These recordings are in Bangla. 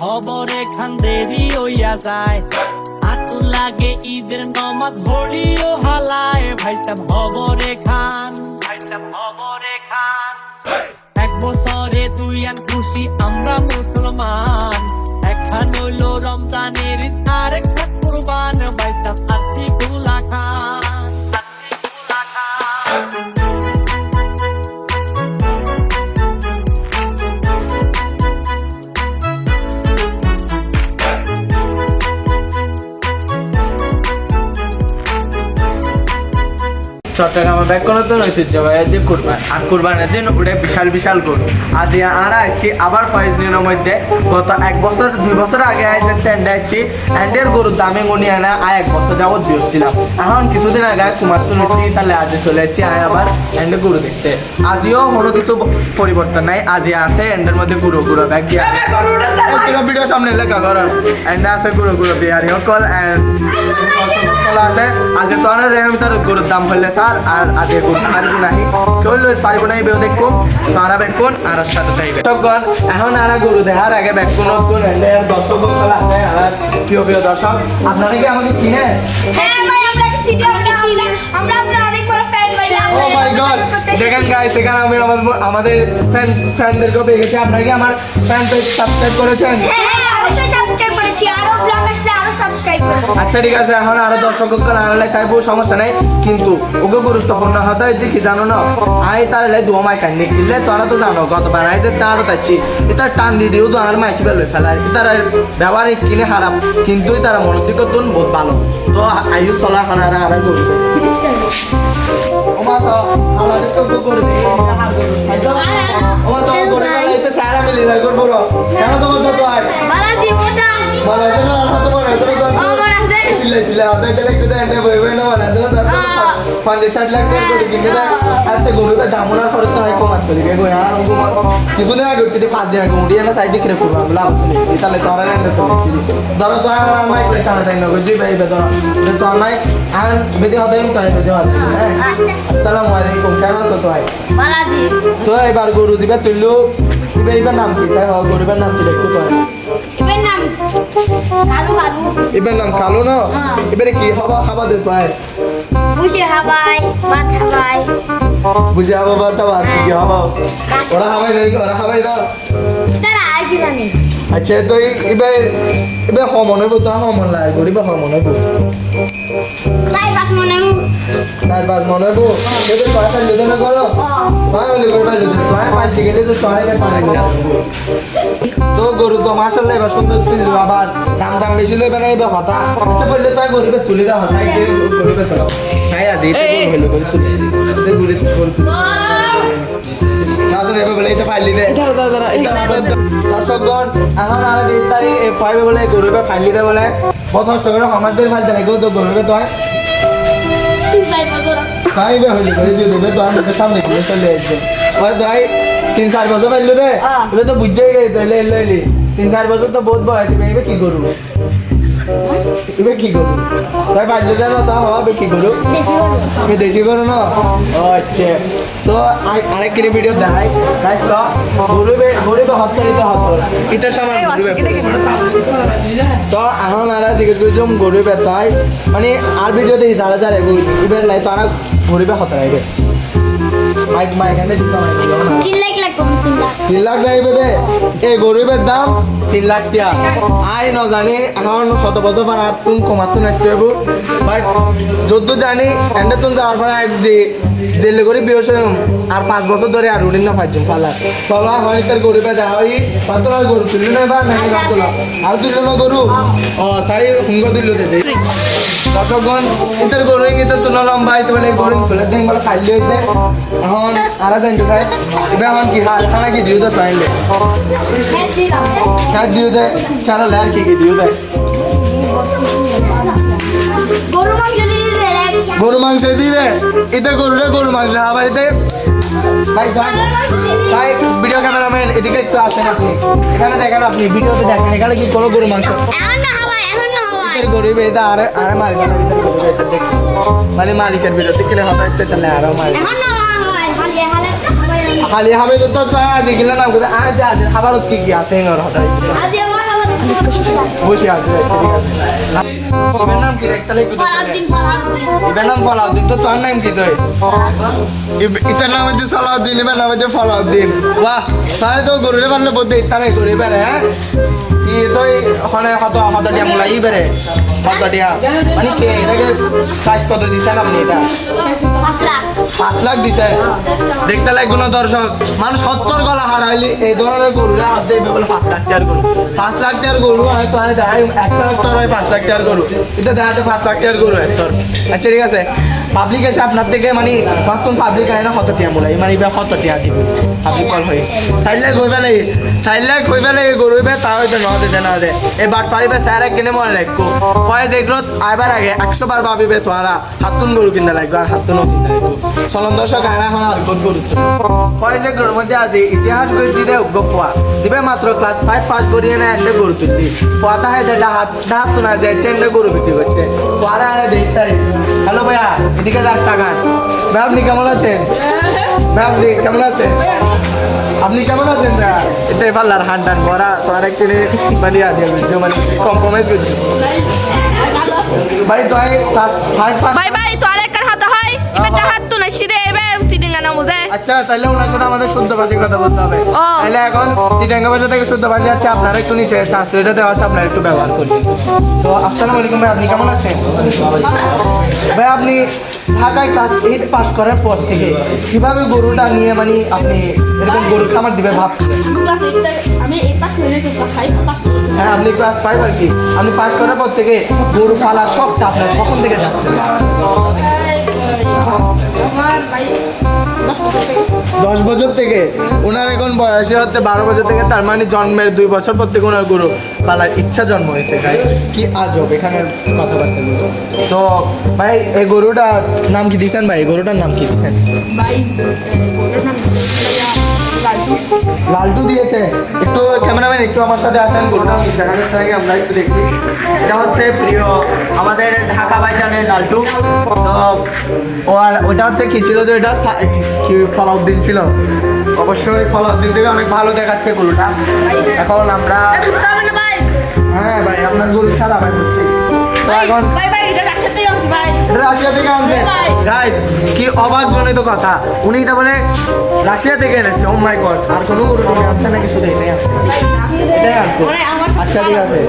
খবরে খান দেরি হইয়া যায় আতুর লাগে ঈদের নমাজ ভরিও হালায় ভাইসাব খবরে খান এক বছরে দুই আন খুশি আমরা মুসলমান একখান হইল রমজানের আর একখান কুরবান ভাইসাব আতিকুল্লাহ খান চট্টগ্রামে ব্যাক করার তো ঐতিহ্যবাহী কুরবান আর কুরবানের দিন ওটা বিশাল বিশাল গরু আজ আমরা আছি আবার ফয়েজ দিনের মধ্যে গত 1 বছর 2 বছর আগে আইতে টেন্ডে আছি এন্ডের গরুর দামে গুনি আনা 1 বছর যাবত দিয়েছিলাম এখন কিছুদিন আগে কুমারতুন উঠি তাহলে আজ চলে যাচ্ছি আবার এন্ডে গরু দেখতে আজিও কোনো কিছু পরিবর্তন নাই আজি আছে এন্ডের মধ্যে গুরু গুরু ব্যাগ দিয়া ভিডিও সামনে লেখা করো এন্ডে আছে গুরু গুরু বিহারি সকল আছে আজ তো আমরা দেখেন তার গরুর দাম হলে আর আজকে গরু পারিব নাহি কেউ পারিব নাই বেও দেখুন তারা বেকুন আর সাথে থাকবে তখন এখন আর গরু দেখার আগে বেকুন নতুন দর্শক বছর আছে আর প্রিয় প্রিয় দর্শক আপনারা কি আমাকে চিনেন? হ্যাঁ ভাই আমরা চিনি আমরা আপনার অনেক বড় ফ্যান ভাই ও মাই গড দেখেন গাইস এখানে আমি আমাদের ফ্যানদেরকে পেয়ে গেছি আপনারা কি আমার ফ্যান পেজ সাবস্ক্রাইব করেছেন? হ্যাঁ অবশ্যই সাবস্ক্রাইব করেছি আরো ব্লগ আসলে আরো সাবস্ক্রাইব করুন আচ্ছা ঠিক আছে এখন আরো দর্শককে আনলে খাইবো সমস্যা নাই কিন্তু ওকে গুরুত্বপূর্ণ হতে দেখি জানো না আই তাহলে দু মাই কান্দি কিনলে তোরা তো জানো গতবার আই যে তারও তাচ্ছি এটা টান দিয়ে দিও তো আর মাইকি বের হয়ে ফেলা তারা ব্যবহার কিনে খারাপ কিন্তু তারা মনোযোগ তুন বহুত ভালো তো আয়ু চলা খানারা আর করছে ওমা তো আমাদের তো করে দিই ওমা তো করে লাইতে সারা মিলে যাই করব কেন তোমার তো আই বালাজি ওটা বালাজি না তো বলে তো দিলে আপনি তাহলে একটু এনে বইবে না বালাজি না 50-60 লাখ টাকা করে কিনে দেয় আর তো গরুটা দাম না খরচ তো হয় কম আছে দিকে গো আর কিছুদিন আগে উঠতে 5 দিন আগে মুড়িয়ে না সাইড দিকে করব আমরা লাভ আছে তাহলে তো আর এনে তো ধরো তো আমার একটা টানা টাইম না গজি ভাই বেদর তো আমি আর বেদি হদাই চাই বেদি হদাই হ্যাঁ আসসালামু আলাইকুম কেমন আছো তো ভাই বালাজি তো এবার গরু দিবে তুইলো এবার নাম কি স্যার গরুর নাম কি দেখতে পারে এবার নাম কালু এবার নাম কালো না এবারে কি খাবা দে তো আয় বুঝে হাবাই ভাত হাবাই বুঝে হাবা বাতা আর কি হাবা ওরা হাবাই না তারা আর কি জানে আচ্ছা তো এবার হমন হইব তো হমন লাগে গরিব হমন হইব চাই পাঁচ মনে তার বাদ মনে হইব এবার পয়সা লেদে না করো ভাই বলে গরু ভাই লেদে ভাই পাঁচ দিকে লেদে সবাই পারে না তো গরু তো মাশাআল্লাহ এবার সুন্দর তুলি আবার দাম বেশি লইবে না এবার হতা আচ্ছা বললে তো গরিবে তুলি দাও হতা গরিবে তো তাই আজ এই তো হলো করে তুলি সে গরিব দাদা এবার বলে এটা ফাইলি দে দর্শকগণ এখন আর দিন তারিখ ফাইভে বলে গরিবে ফাইলি দে বলে কত কষ্ট করে সমাজদের ফাইল দেয় তো গরিবে তো হয় ফাইভে হইলে করে দিয়ে দেবে তো আমি সামনে গিয়ে চলে আসবে ওই ভাই 3-4 বছর পাইলো দে বলে তো বুঝেই গেই তো এলে 3-4 বছর তো বহুত বয়স এবার কি করব এবার কি করব তাই পাইলো দে না তা হবে কি করব আমি দেশি করো না আচ্ছা তো আরেক কিনে ভিডিও দেখাই গাইস তো গরিবে হত্যারিত হত ইতার সামান গরিবে তো এখন আর জিজ্ঞেস করছিলাম গরিবে তাই মানে আর ভিডিও দেখি যারা যারা এবার লাই তো আর গরিবে হত্যারাইবে মাইক এখানে দিতে হয় 3 লাখ রাইবে দে এই গরিবের দাম 3 লাখ টাকা আই ন জানি এখন কত বছর পর আর তুমি কমাতে আসতে হবে বাট যদ্দু জানি এন্ডে তুমি যাওয়ার পর যে জেলে করে বিয়স আর 5 বছর ধরে আর উড়িন না পাঁচজন পালা চলা হয় তার গরিবে দেওয়া হয় কত গরু তুলি না বা নাকি তোলা আর তুলি না গরু ও সাই হুঙ্গ দিল দে দর্শকগণ ইতার গরু ইতে তুলা লম্বা হইতে বলে গরু তুলে দিন বলে খাইলে হইতে এখন আর জানতে চাই এবার এখন কি খানা কি দিও তো চাইলে কাজ দিও দে সারা লাল কি দিও দে গরু মাংস দিলে এটা গরু মাংস আবার এতে ভাই ভাই ভিডিও ক্যামেরাম্যান এদিকে একটু আসেন আপনি এখানে দেখেন আপনি ভিডিওতে দেখেন এখানে কি কোনো গরু মাংস গরিব এটা আর মালিকের মানে মালিকের বিরুদ্ধে গেলে হবে তাহলে আরো মালিক খালি হবে তো আজ গেলে না আজ খাবার কি আছে হঠাৎ বসে আছে ঠিক আছে এবার নাম কি রে তাহলে একটু এবার নাম ফলাউদ্দিন তো তোর নাম কি তুই ইতার নাম হচ্ছে সালাউদ্দিন এবার নাম হচ্ছে ফলাউদ্দিন বাহ তাহলে তো গরুরে বানলে বলতে ইতার নাই তোর এবারে হ্যাঁ কি তুই ওখানে হতটিয়া মুলাই এবারে হতটিয়া মানে কে এটাকে প্রাইস কত দিচ্ছেন আপনি এটা 5 লাখ দিচ্ছেন দেখতে লাগবে না দর্শক মানুষ 70 গলা হারাইলি এই ধরনের গরুরে হাত দেবে বলে 5 লাখ টাকার গরু 5 লাখ টাকার গরু হয়তো আমি দেখাই একটা তোর হয় 5 লাখ টাকার গরু এটা দেখাতে 5 লাখ টাকার গরু তোর আচ্ছা ঠিক আছে পাবলিক এসে আপনার থেকে মানে কতক্ষণ পাবলিক আয় না হতটিয়া মুলাই মানে এবার হতটিয়া দিবে পাবলিক কল হয়ে 4 লাখ হইবে লাগে গরু হইবে তা হয়তো না দিতে না দে এই বাট পারিবে স্যার কিনে মনে রাখবো ফয়েজ এগ্রোথ আইবার আগে 100 বার ভাবিবে তোরা হাতুন গরু কিনতে লাগবে আর হাতুনও কিনতে লাগবে চলন দর্শক আর এখন আর গরু ফয়েজ এগ্রোর মধ্যে আছে ইতিহাস গড়ছি দে গফুয়া জিবে মাত্র ক্লাস 5 পাস করিয়ে না এন্ড গরু তুলতি ফাতা হয় দা হাত তো না যায় চেন্ড গরু বিক্রি করতে তোরা আরে দেখতে হ্যালো ভাইয়া এদিকে দেখ তাকান ভাই আপনি কেমন আছেন ভাই আপনি কেমন আছেন আপনি কেমন আছেন না এটাই পাল্লার হান টান ভরা তোমার একটু মানে মানে কম্প্রোমাইজ করছি ভাই তো ক্লাস 5 পাস বাই বাই তো আরেকটার হাতে হয় এবারটা হাত তো না সিধে এবে সিটিং না বুঝে আচ্ছা তাহলে ওনার সাথে আমাদের শুদ্ধ ভাষায় কথা বলতে হবে তাহলে এখন চিটাঙ্গা ভাষা থেকে শুদ্ধ ভাষা আছে আপনারা একটু নিচে ট্রান্সলেটর দেওয়া আছে আপনারা একটু ব্যবহার করবেন তো আসসালামু আলাইকুম ভাই আপনি কেমন আছেন ভাই আপনি ঢাকায় ক্লাস 8 পাস করার পর থেকে কিভাবে গরুটা নিয়ে মানে আপনি এরকম গরু খামার দিবে ভাবছিলেন আমি এই পাস করে ক্লাস 5 পাস হ্যাঁ আপনি ক্লাস 5 আর কি আপনি পাস করার পর থেকে গরু পালা সবটা আপনার কখন থেকে যাচ্ছে আমার ভাই 10 বছর থেকে ওনার এখন বয়সে হচ্ছে 12 বছর থেকে তার মানে জন্মের 2 বছর পর থেকে ওনার গরু পালার ইচ্ছা জন্ম হয়েছে গাইস কি আজব এখানে কথাবার্তা গুলো তো ভাই এই গরুটার নাম কি দিয়েছেন ভাই গরুটার নাম কি দিয়েছেন ভাই ওটার নাম লালটু লালটু দিয়েছে একটু ক্যামেরাম্যান একটু আমার সাথে আসেন গরুটা দেখা যাচ্ছে নাকি আমরা একটু দেখি এটা হচ্ছে প্রিয় আমাদের ঢাকা বাইজানের লালটু তো ওটা হচ্ছে কি ছিল যে এটা কি ফলাউদ্দিন ছিল অবশ্যই ফলাউদ্দিন থেকে অনেক ভালো দেখাচ্ছে গরুটা এখন আমরা হ্যাঁ ভাই আপনার গরু সাদা ভাই বুঝছি তো এখন ভাই ভাই এটা রাস্তাতে আনছি ভাই এটা রাশিয়া থেকে আনছে গাইস কি অবাকজনিত কথা উনি এটা বলে রাশিয়া থেকে এনেছে ও মাই গড আর কোনো গরু নিয়ে আসছে নাকি শুধু এটাই আসছে এটাই আসছে আচ্ছা ঠিক আছে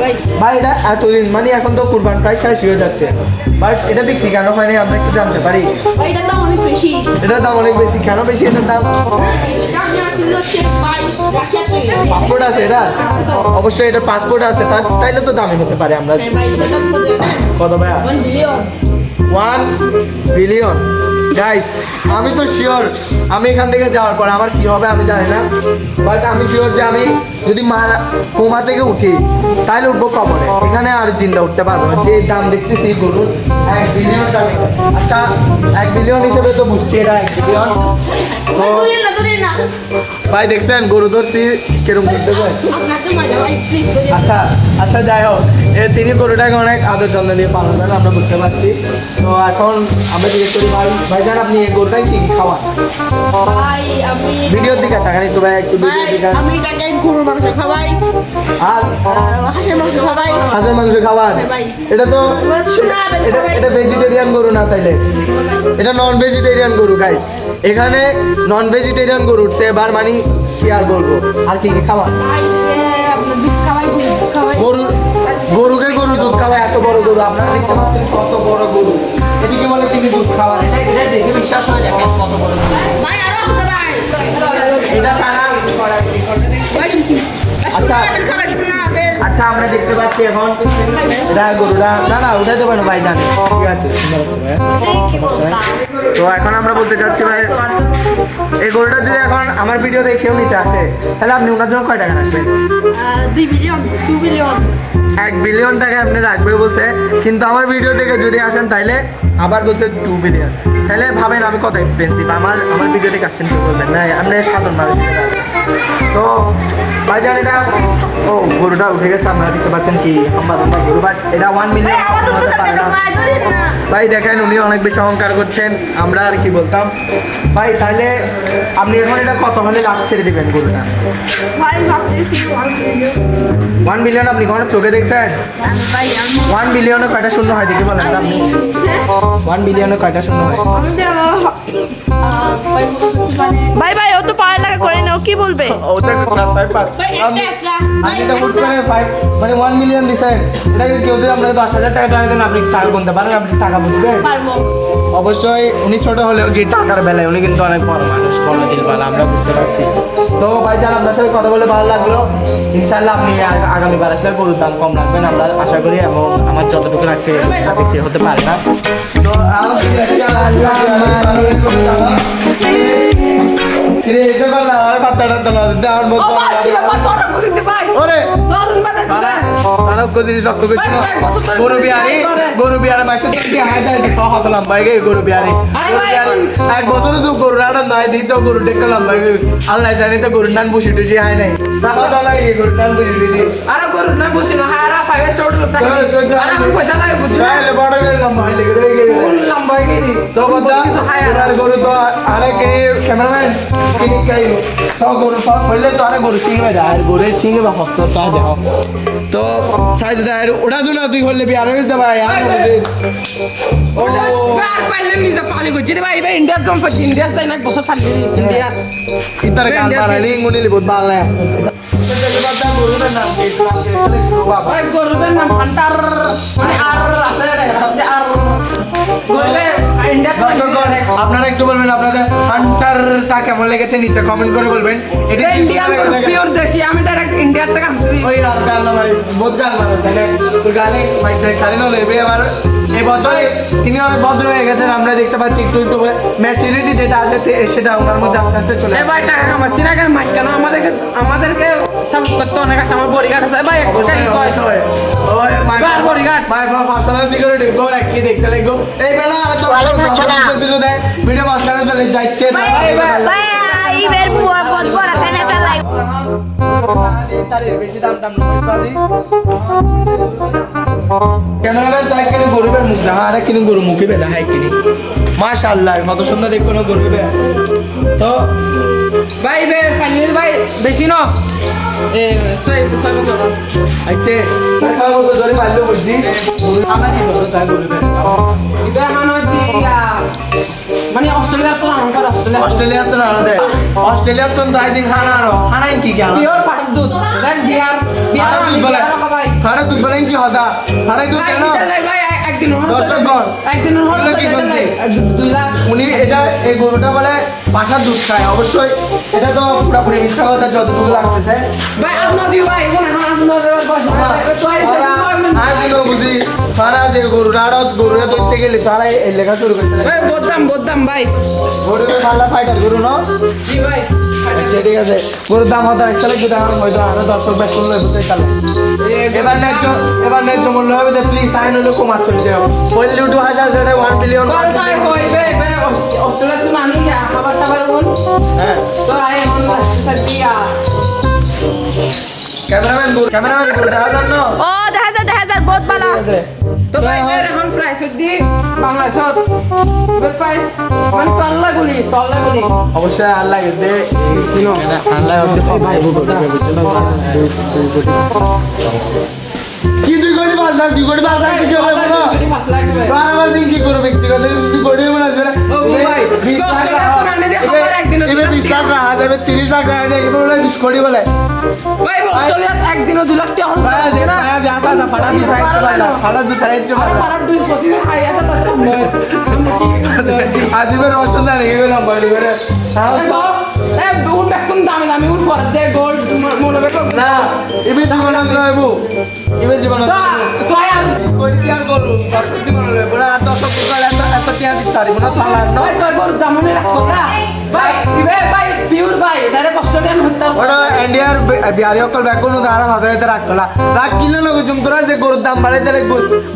ভাই এটা এতদিন মানে এখন তো কুরবান প্রায় শেষ হয়ে যাচ্ছে বাট এটা বিক্রি কেন হয়নি আমরা একটু জানতে পারি ভাই এটার দাম অনেক বেশি এটার দাম অনেক বেশি কেন বেশি এটার দাম এটা আমি আসলে হচ্ছে ভাই রাশিয়া থেকে পাসপোর্ট আছে এটা অবশ্যই এটা পাসপোর্ট আছে তাইলে তো দামি হতে পারে আমরা ভাই এটার দাম কত জানেন কত ভাইয়া 1 বিলিয়ন 1 বিলিয়ন গাইস আমি তো শিওর আমি এখান থেকে যাওয়ার পর আমার কি হবে আমি জানি না বাট আমি শিওর যে আমি যদি কোমা থেকে উঠি তাহলে উঠবো কবরে এখানে আর জিন্দা উঠতে পারবো না যে দাম দেখতেছি গরুর 1 বিলিয়ন টাকা আচ্ছা 1 বিলিয়ন হিসেবে তো বুঝছি এটা 1 বিলিয়ন তো দূরে না ভাই দেখছেন গরু ধরছি কিরকম করতে যায় আপনাকে মজা ভাই প্লিজ দূরে আচ্ছা আচ্ছা যাই হোক তিনি গরুটাকে অনেক আদর যত্ন দিয়ে পালন করেন আমরা বুঝতে পারছি তো এখন আমরা জিজ্ঞেস করি ভাইজান আপনি এই গরুটাকে কি কি খাওয়ান ভাই আমি ভিডিওর দিকে তাকান একটু ভাই একটু ভিডিওর ভাই দিকে আমি এটাকে গরুর মাংস খাওয়াই আর হাঁসের মাংস খাওয়াই হাঁসের মাংস খাওয়ান ভাই। এটা তো এবার শোনা হবে, এটা ভাই। এটা ভেজিটেরিয়ান গরু না তাইলে এটা নন ভেজিটেরিয়ান গরু গাইস এখানে নন ভেজিটেরিয়ান গরু উঠছে এবার মানে কি আর বলবো আর কি কি খাওয়ান ভাই আপনার দুধ খাওয়াই দুধ খাওয়াই গরুকে গরু দুধ খাওয়ায় এত বড় গরু আপনারা দেখতে পাচ্ছেন কত বড় গরু এদিকে বলে তিনি দুধ খাওয়ান এটা দেখে বিশ্বাস হয় না কত বড় গরু ভাই আরো আছে ভাই এটা ছাড়া ভাই আচ্ছা। আচ্ছা আমরা দেখতে পাচ্ছি এখন এটা গরুটা না ওটা দেবো না ভাই জান ঠিক আছে তো এখন আমরা বলতে চাচ্ছি ভাই এই গরুটা যদি এখন আমার ভিডিও দেখেও নিতে আসে তাহলে আপনি ওনার জন্য কয় টাকা রাখবেন 2 বিলিয়ন 2 বিলিয়ন 1 বিলিয়ন টাকা আপনি রাখবে বলছে কিন্তু আমার ভিডিও দেখে যদি আসেন তাইলে আবার বলছে 2 বিলিয়ন তাহলে ভাবেন আমি কত এক্সপেন্সিভ আমার ভিডিও দেখে আসছেন কি বলবেন না আপনি সাধারণ মানুষ তো ভাইজান এটা ও গরুটা উঠে গেছে, আপনারা দেখতে পাচ্ছেন কি লম্বা লম্বা গরু, বাট এটা 1 মিলিয়ন ভাই। দেখেন উনি অনেক বেশি অহংকার করছেন, আমরা আর কি বলতাম ভাই। তাহলে আপনি এখন এটা কত হলে লাভ ছেড়ে দিবেন গরুটা? ভাই ভাবতেছি 1 মিলিয়ন আপনি কোনো চোখে দেখছেন? ভাই 1 বিলিয়নে কয়টা শূন্য হয় দেখে বলেন আপনি? 1 বিলিয়নে কয়টা শূন্য হয়? ভাই ভাই ও তো পড়ালেখা করে না, ও কি বলবে? ওটা ক্লাস 5 পাস। আপনি এটা হুট করে 5 মানে 1 মিলিয়ন দিছেন, এটা কি কেউ যদি আপনাকে 10,000 টাকা টাকা দেন আপনি টাকা গুনতে পারেন? আপনি টাকা বুঝবেন? অবশ্যই উনি ছোট হলেও কি টাকার বেলায় উনি কিন্তু অনেক বড় মানুষ, বড় দিলওয়ালা, আমরা বুঝতে পারছি। তো ভাইজান আপনার সাথে কথা বলে ভালো লাগলো। ইনশাআল্লাহ আপনি আগামীবার আসলে গরুর দাম কম রাখবেন আমরা আশা করি, এবং আমার যতটুকু রাখছে বিক্রি হতে পারে না। তো কিরে এতে বলা আর পাতাটা তো না দাও মত ওরে কারণ কোন জিনিস লক্ষ্য করছি না, গরু বিয়ারে মাসে থেকে হাই যায় তো সহ হলাম ভাই গে গরু বিয়ারে এক বছর তো গরু রাড়া নাই দিই তো গরু দেখলাম ভাই আল্লাহ জানি তো গরু নান বসে টুসি হাই নাই টাকা তো লাগে গরু নান বসে দিদি আরে গরু না বসে না হারা 5 স্টার হোটেল টাকা আরে আমি পয়সা লাগে বুঝি তাহলে বড় গেলাম ভাই লেগে কোন লম্বা হয়ে গেলি তো কথা আর গরু তো আরে কে ক্যামেরাম্যান কিনি কাই তো গরু সব বললে তো আরে গরু সিংহে যায় আর গরুর সিংহে বা হস্ত তা যাও তো সাইজ দা ওটা জন্য তুই বললে বিয়ার হয়ে যাবে ভাই আর ও আর ফাইলে নিজে ফালি গো যদি ভাই ভাই ইন্ডিয়া জম ফাটি ইন্ডিয়া যাই না বছর ফালি ইন্ডিয়া ইতার কান মারানি গুনি লিবত ভালো না ভাই গরুবের নাম ফান্টার মানে আর আছে আর গরুবে ইন্ডিয়া আপনারা একটু বলবেন আপনাদের হান্টারটা কেমন লেগেছে নিচে কমেন্ট করে বলবেন। এটা ইন্ডিয়া পিওর দেশি আমি ডাইরেক্ট ইন্ডিয়া থেকে আনছি ওই আর গাল মারি বহুত গাল মারে তাহলে তো গালে মাইতে কারেন লেবে আবার এই বছর তিনি অনেক ভদ্র হয়ে গেছেন, আমরা দেখতে পাচ্ছি একটু একটু ম্যাচুরিটি যেটা আসে সেটা ওনার মধ্যে আস্তে আস্তে চলে এ ভাই টাকা কামাচ্ছি না কেন মাইক কেন আমাদেরকে সাপোর্ট করতে অনেক আছে, আমার বডিগার্ড আছে ভাই একটাই কয় ওই মাই bodyguard মাই পার্সোনাল সিকিউরিটি গো কি দেখতে লাগো এই বেলা আর তো ছিল দেখ ভিডিও মাস্টারে চলে যাচ্ছে ভাই এই বের বুয়া কত বড় কেন চালাই তারে বেশি দাম দাম নয় বাদি ক্যামেরাম্যান তাই কেন গরুবের মুখ দেখা আরে কিনে গরু মুখে বেদা হাই কিনে মাশাআল্লাহ কত সুন্দর দেখো না গরুবে তো ভাই বে ফাইনাল ভাই বেশি না এ 6 বছর আচ্ছা তাই সব বছর ধরে পাইলো বুঝছি আমার কি বলতো তাই গরুবে এটা হানো দিয়া মানে অস্ট্রেলিয়া তো আমার অস্ট্রেলিয়া তো না দে অস্ট্রেলিয়া তো দাইজিং হানাই কি কি পিওর পাটের দুধ দেখ বিহার বলে ভাই সারা দুধ বলেন কি হদা সারা দুধ কেন ভাই একদিন দর্শকগণ একদিন এগুলো কি বলছে? 2 লাখ উনি এটা এই গরুটা বলে পাঠার দুধ খায়, অবশ্যই এটা তো পুরোপুরি মিথ্যা কথা যতটুকু লাগতেছে ভাই আপনার দিও ভাই কোন আপনার আর বুঝি সারা যে গরুটা গরুটা ধরতে গেলে তারা এই লেখা শুরু করতে ভাই বদাম ভাই গরুটা ভালো ফাইটার গরু না জি ভাই আচ্ছা ঠিক আছে গরুর দাম হতো একটা লাগবে দাম হয়তো আরো 10 ব্যাগ করলে হতে চলে এবার ন্যায্য মূল্য হবে যে প্লিজ সাইন হলে কমাচ্ছে যাও পল্লি উঠু হাসা আছে 1 বিলিয়ন ভাই ভাই অস্ট্রেলিয়া তো নানি খাবার টাবার কোন হ্যাঁ তো আই অন সাদিয়া ক্যামেরাম্যান গরু দেখা যান না ও দেখা যায় বহুত ভালো। তো ভাই ভাই এখন ফ্রাই সদি বাংলাদেশত প্রাইস মানে তল্লা গুলি অবশ্যই আল্লাহ দে ছিল আল্লাহ হতে ভাই কি 2 কোটি 5 লাখ 2 কোটি 5 লাখ কি হবে বলো আর আমার দিন কি করবে ব্যক্তিগত 2 কোটি মানে জোরে ভাই 20 লাখ রাখা যাবে 30 লাখ রাখা যাবে বলে 20 কোটি বলে ভাই অস্ট্রেলিয়াত একদিনও 2 লাখ টাকা খরচ করে না ফাটা দু খাইছে আর পারার দুই প্রতিদিন খাই এত আজিবের রসন না রেগে গেলাম বলি করে এ উন বেকুন দামি উন ফর দে গোল্ড মনে বেকো না ইবে জীবন আমরা হইব ইবে জীবন তো আই আর কোটি আর গরু দর্শক জীবন হইব বড় আর দর্শক কুকাল এত টিয়া দিতে পারিব না তাহলে না ভাই তোর গোল্ড দাম মনে রাখো না ভাই ইবে ভাই পিওর ভাই ডাইরেক্ট অস্ট্রেলিয়ান হত্যা ওটা ইন্ডিয়ার বিহারি অকল ব্যাগ কোনো দাঁড়া হাতে রাখলা রাখ কিনলে না জুম তোরা যে গরুর দাম বাড়াই দিলে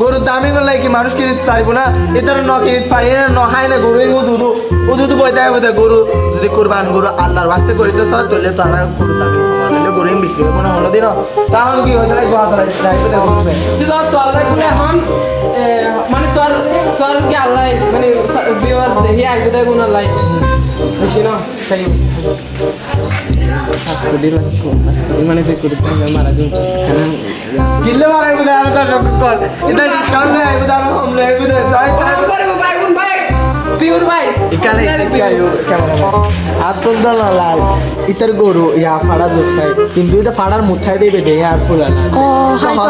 গরুর দামই করলে কি মানুষ কিনতে পারিব না এটার ন কিনতে পারি না নহাই না গরু ও দুধু বইতে হবে গরু যদি কোরবান গরু আল্লাহর বাস্তে করিতে সব তুললে তারা গরু দামি গরু বিক্রি হবে না হলো দিন তাহলে কি হয়ে যায় এখন মানে তোর কি আল্লাহ মানে বিয়ার দেখি আগে দেয় কোন আল্লাহ বেশি না তাই মানে তুই করতে মারা যাও কিনলে মারাই বুঝে আর তার কল এটা ডিসকাউন্ট নাই বুঝে আর কম নাই বুঝে তাই করে ভাই কোন ভাই পিওর ভাই এখানে আতল দল লাল ইতার গরু ইয়া ফাড়া দুখাই কিন্তু এটা ফাড়ার মুথাই দেবে দে আর ফুলা ও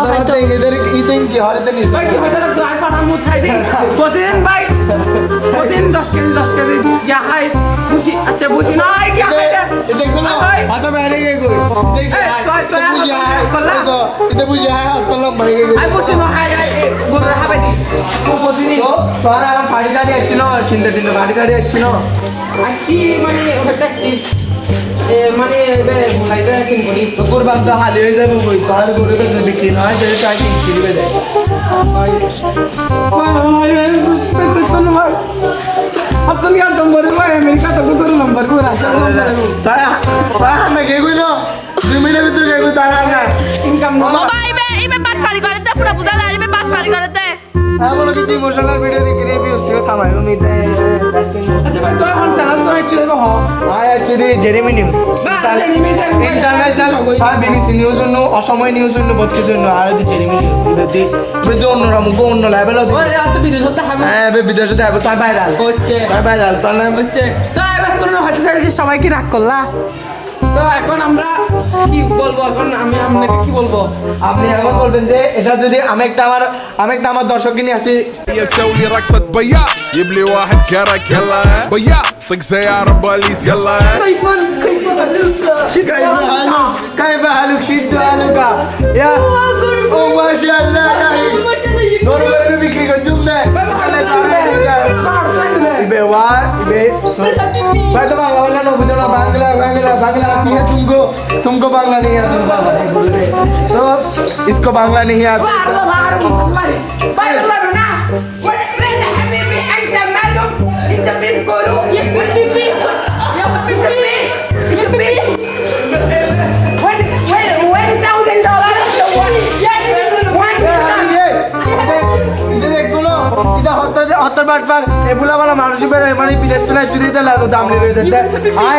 হয়তো এদের ইতেন কি হরিতে নি ভাই কি হয়তো ড্রাই ফাটার মুখ খাই দিই প্রতিদিন ভাই প্রতিদিন 10 কেজি ইয়া হাই খুশি আচ্ছা বুঝি না আই কি হাই দেখুন হাতে বাইরে গে কই এটা বুঝি হাই আতল বাইরে গে আই বুঝি না হাই গরু হাবে দি প্রতিদিন তোরা ফাড়ি গাড়ি আছে না কিনতে ফাড়ি গাড়ি আছে না আচ্ছি মানে হটাচ্ছি মানে ভুলাই দেয় কিন করি কুরবান তো হালি হয়ে যাবে কই তার গরু বে বিক্রি না হয় যদি টাকা কিনবে দেয় আপনি কি নম্বর ভাই আমেরিকা তো গরু নম্বর গরু আসা তাই আমি গে কইলো 2 মিনিটের ভিতরে গে কই তারা না ইনকাম ও ভাই ইবে বাট ফাড়ি করে দে পুরা বুঝা লাগে ইবে বাট ফাড়ি করে দে বলো কিছু ইমোশনাল ভিডিও দেখে রিভিউস থেকে সামাই উমিতে আচ্ছা ভাই তো এখন চ্যানেল তো একচুয়ালি হ I actually Jeremy news international আর বিবিসি নিউজ জন্য অসময় নিউজ জন্য বহুত কিছু জন্য আর দি জেরেমি নিউজ যদি অন্যরকম অন্য লেভেল ওই আচ্ছা বিদেশে তো হবে হ্যাঁ বিদেশে যাবো তাই ভাইরাল হচ্ছে তাই ভাইরাল তার নাম হচ্ছে তো এবার কোনো হয়তো স্যার যে সবাইকে রাগ করলা তো এখন আমরা কি বলবো এখন আমি আপনাকে কি বলবো আপনি এখন বলবেন যে এটা যদি আমি একটা আমার দর্শককে নিয়ে আসি يسوي لي رقصة بياع جيب لي واحد كرك يلا بياع طق سيارة بوليس يلا كيف حالك شد حالك يا ما شاء الله গরু গরু বিক্রি করে জুমলে ইবে ওয়া ইবে ভাই তো বাংলা বলনা না বুঝো না बांग्ला आती है तुमको बांग्ला नहीं आता तो इसको बांग्ला नहीं आता হত্তর বাটবার এগুলা বলা মানুষ মানে বিদেশ তো চুরি দিতে লাগো দাম নিয়ে দিতে আই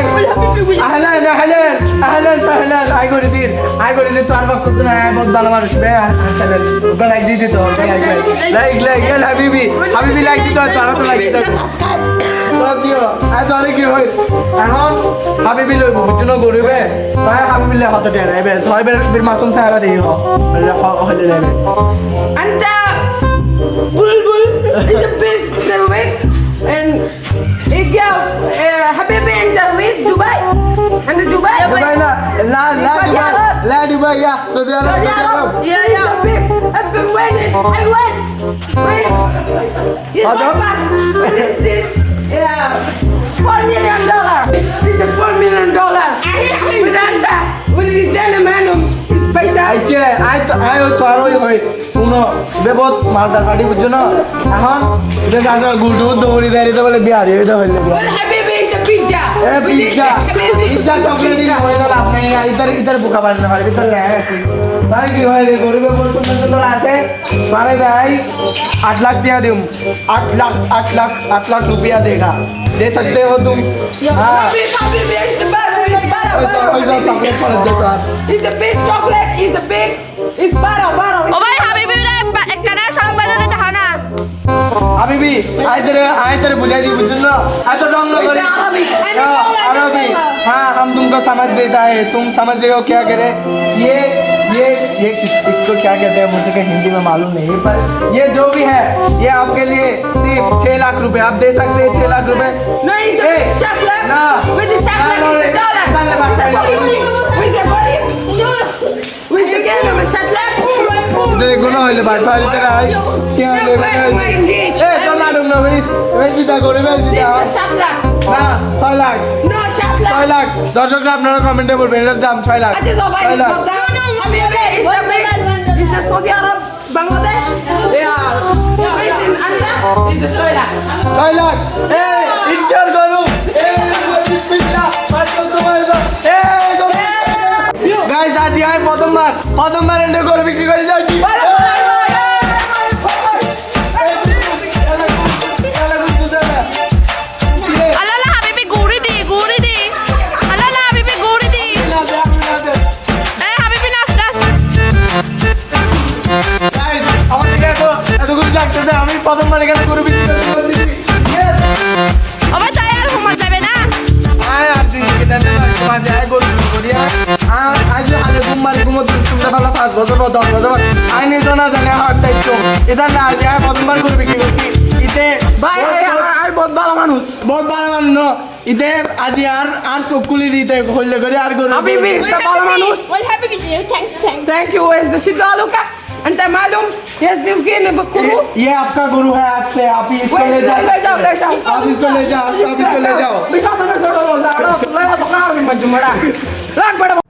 আহলান আহলান আহলান সাহলান আই করে দিন তো আর বক্ত না বহুত ভালো মানুষ বে আহলান ওকে লাইক দিয়ে দিতে লাইক ইয়া হাবিবি লাইক দিতে তারা তো লাইক দিতে তো দিও আই তো কি হই এখন হাবিবি লইব বুঝছো গরিবে তাই হাবিবি লে হতে দেয় বে ছয় বের মাসুম সাহেব দেই হলে দেবে আন্তা বুলবুল is the best the way and habibi in the way Dubai and the Dubai لا دبي يا سعودي عرب Yeah. when I went yes what is this $4 million it's the $4 million with anta with this gentleman पैसा আইছে আই তো আর ওই শুনো বেবত মালদার পার্টি বুঝছো না এখন এটা গাজা গুডু দৌড়ি দাঁড়িয়ে বলে বিহারি হইতে হইলে well habibi is the pizza pizza chocolate ही होए ना आपने इधर भूखा बांटने वाले इधर है भाई की भाई गरीब बोल सुन आते मारे भाई 8 लाख दिया दूं 8 लाख रुपया देगा दे सकते हो तुम हां habibi is the best chocolate पर दे तो is the best chocolate is the big is baro ও ভাই হাবিবি রে একখানা সংবাদে দেখা না হাবিবি आए तेरे बुझाई दी बुझ ना आए तो डोंग करी अरबी हाँ हम तुमको समझ देता है तुम समझ रहे हो क्या करे ये इसको क्या कहते हैं मुझे क्या हिंदी में मालूम नहीं पर ये जो भी है ये आपके लिए सिर्फ 6 लाख रुपए आप दे सकते हैं 6 लाख रुपए no is the big chocolate ना with the chocolate is the dollar with the gentleman chocolate तो एक गुना होइले बात फाड़ी तेरा आई क्या ले ए तो ना डुम ना भाई जीता করে ভাই जीता না 6 লাখ No, 7 lakh. 6 লাখ দর্শকরা আপনারা কমেন্টে বলবেন এর দাম 6 lakh Aziz Obay, 6 lakh is the Saudi Arab, Bangladesh? They are based in Anta. Is the 6 lakh. 6 lakh এ ইনশার করো এ বিসমিল্লাহ মাশাআল্লাহ তোমার এ গাইস আজ আই প্রথমবার এন্ড করে বিক্রি করে যাচ্ছি আলালা হাবিবি গুড়ি দি আলালা হাবিবি গুড়ি দি এই হাবিবি নাচ নাচ গাইস আমাকে এত কিছু লাগতেছে আমি প্রথমবার এখানে করে বিক্রি করে দিচ্ছি ওবা তাই আর ঘুমা যাবে না আয় আর দিন থেকে দেন মাঝে আয় গরু করিয়া আজ আগে ঘুমারে ঘুমো তোমরা ভালো 5 বছর বা 10 বছর আই নিজ না জানে হাত দাইছো এটা না আজ আয় প্রথমবার করে বিক্রি করছি ইতে ভাই আই বহুত ভালো মানুষ বহুত ভালো মানুষ ইতে আজ আর চকুলি দিতে হইলে করে আর গরু হাবিবি ইসটা ভালো মানুষ Well, happy with you. Thank you. thank you is the shidda aluka انت معلوم يسلم بكرو ये आपका गुरु है आज से आप ही इसको ले जाओ ले जाओ आप इसको ले जाओ आप इसको ले जाओ bisa to na solo la لا تقرا من مجموعه لا بڑا